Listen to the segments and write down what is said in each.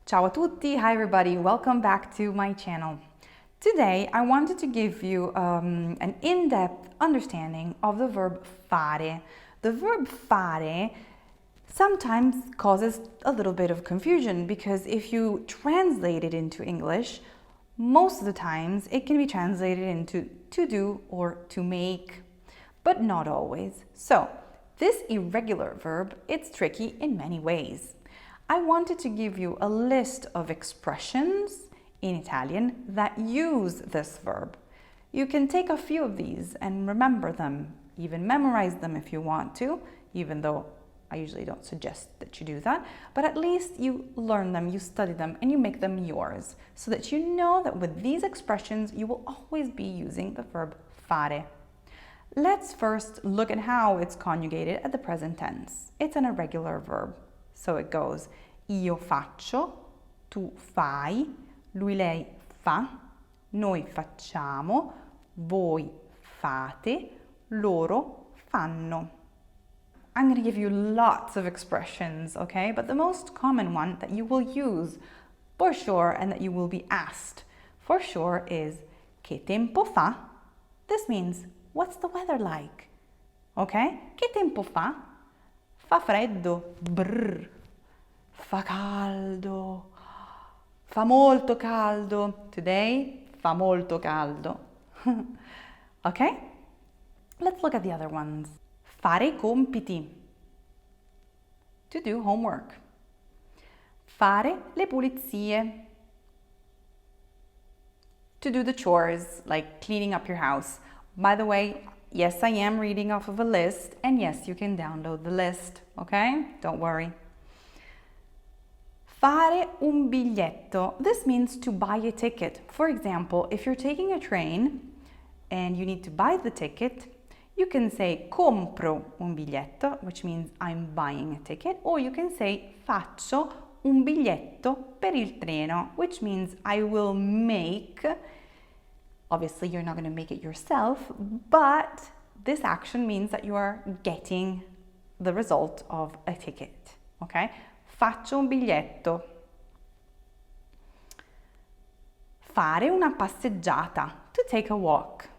Ciao a tutti, hi everybody, welcome back to my channel. Today I wanted to give you an in-depth understanding of the verb fare. The verb fare sometimes causes a little bit of confusion because if you translate it into English, most of the times it can be translated into to do or to make, but not always. So this irregular verb, it's tricky in many ways. I wanted to give you a list of expressions in Italian that use this verb. You can take a few of these and remember them, even memorize them if you want to, even though I usually don't suggest that you do that, but at least you learn them, you study them, and you make them yours, so that you know that with these expressions, you will always be using the verb fare. Let's first look at how it's conjugated at the present tense. It's an irregular verb. So it goes, io faccio, tu fai, lui lei fa, noi facciamo, voi fate, loro fanno. I'm going to give you lots of expressions, okay? But the most common one that you will use for sure and that you will be asked for sure is che tempo fa? This means, what's the weather like? Okay? Che tempo fa? Fa freddo, brr. Fa caldo, fa molto caldo. Today, fa molto caldo. Okay? Let's look at the other ones. Fare I compiti. To do homework. Fare le pulizie. To do the chores, like cleaning up your house. By the way, yes, I am reading off of a list, and yes, you can download the list, okay? Don't worry. Fare un biglietto. This means to buy a ticket. For example, if you're taking a train and you need to buy the ticket, you can say compro un biglietto, which means I'm buying a ticket, or you can say faccio un biglietto per il treno, which means I will make. Obviously, you're not going to make it yourself, but this action means that you are getting the result of a ticket, okay? Faccio un biglietto. Fare una passeggiata. To take a walk.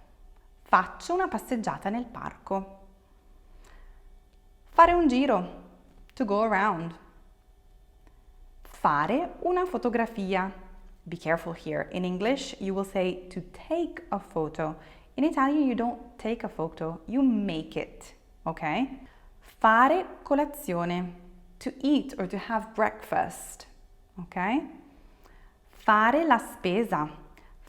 Faccio una passeggiata nel parco. Fare un giro. To go around. Fare una fotografia. Be careful here. In English, you will say to take a photo. In Italian, you don't take a photo, you make it, okay? Fare colazione. To eat or to have breakfast, okay? Fare la spesa.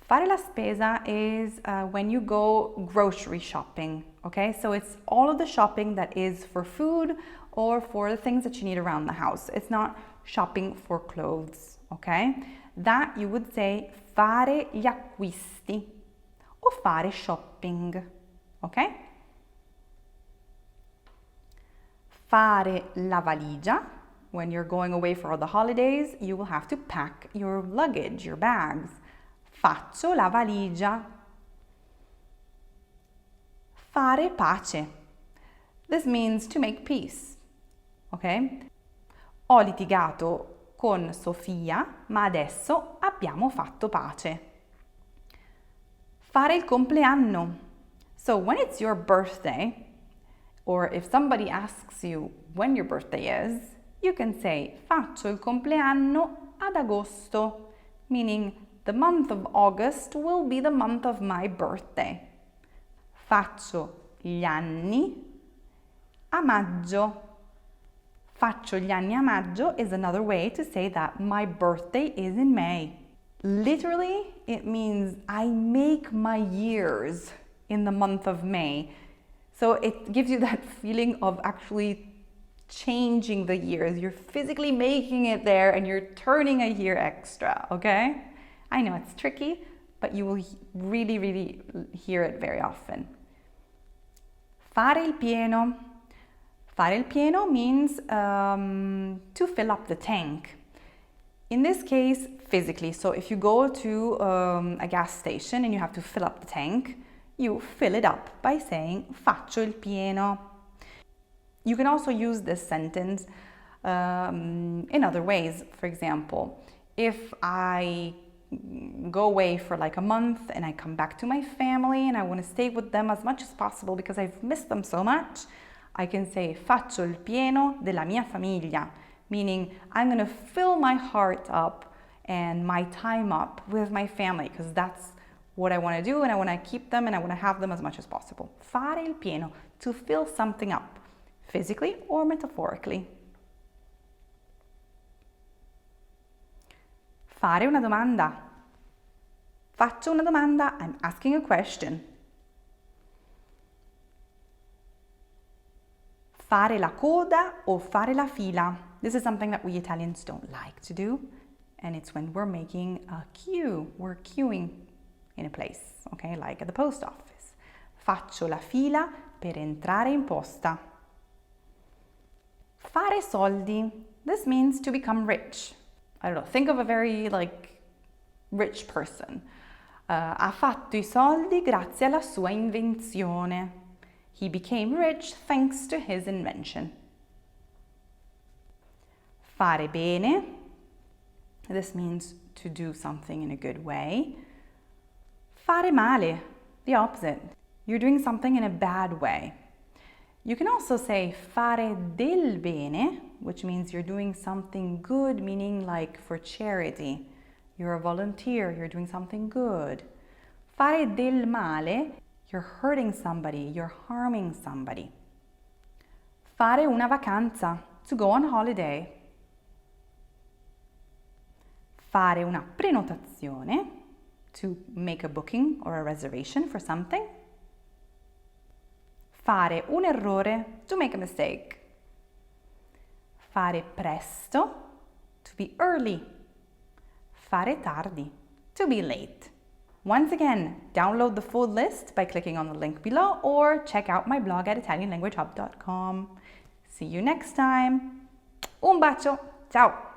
Fare la spesa is when you go grocery shopping, okay? So it's all of the shopping that is for food or for the things that you need around the house. It's not shopping for clothes, okay? That you would say fare gli acquisti o fare shopping, okay? Fare la valigia. When you're going away for all the holidays, you will have to pack your luggage, your bags. Faccio la valigia. Fare pace. This means to make peace, okay? Ho litigato con Sofia, ma adesso abbiamo fatto pace. Fare il compleanno. So when it's your birthday, or if somebody asks you when your birthday is, you can say faccio il compleanno ad agosto, meaning the month of August will be the month of my birthday. Faccio gli anni a maggio. Faccio gli anni a maggio is another way to say that my birthday is in May. Literally, it means I make my years in the month of May. So it gives you that feeling of actually changing the years. You're physically making it there and you're turning a year extra, okay? I know it's tricky, but you will really, really hear it very often. Fare il pieno. Fare il pieno means to fill up the tank. In this case, physically. So if you go to a gas station and you have to fill up the tank, you fill it up by saying faccio il pieno. You can also use this sentence in other ways. For example, if I go away for like a month and I come back to my family and I want to stay with them as much as possible because I've missed them so much, I can say faccio il pieno della mia famiglia, meaning I'm going to fill my heart up and my time up with my family because that's what I want to do and I want to keep them and I want to have them as much as possible. Fare il pieno, to fill something up, physically or metaphorically. Fare una domanda. Faccio una domanda, I'm asking a question. Fare la coda o fare la fila. This is something that we Italians don't like to do, and it's when we're making a queue. We're queuing in a place, okay, like at the post office. Faccio la fila per entrare in posta. Fare soldi. This means to become rich. I don't know, think of a very rich person. Ha fatto I soldi grazie alla sua invenzione. He became rich thanks to his invention. Fare bene. This means to do something in a good way. Fare male, the opposite. You're doing something in a bad way. You can also say fare del bene, which means you're doing something good, meaning like for charity. You're a volunteer, you're doing something good. Fare del male, you're hurting somebody, you're harming somebody. Fare una vacanza, to go on holiday. Fare una prenotazione, to make a booking or a reservation for something. Fare un errore, to make a mistake. Fare presto, to be early. Fare tardi, to be late. Once again, download the full list by clicking on the link below or check out my blog at italianlanguagehub.com. See you next time. Un bacio. Ciao.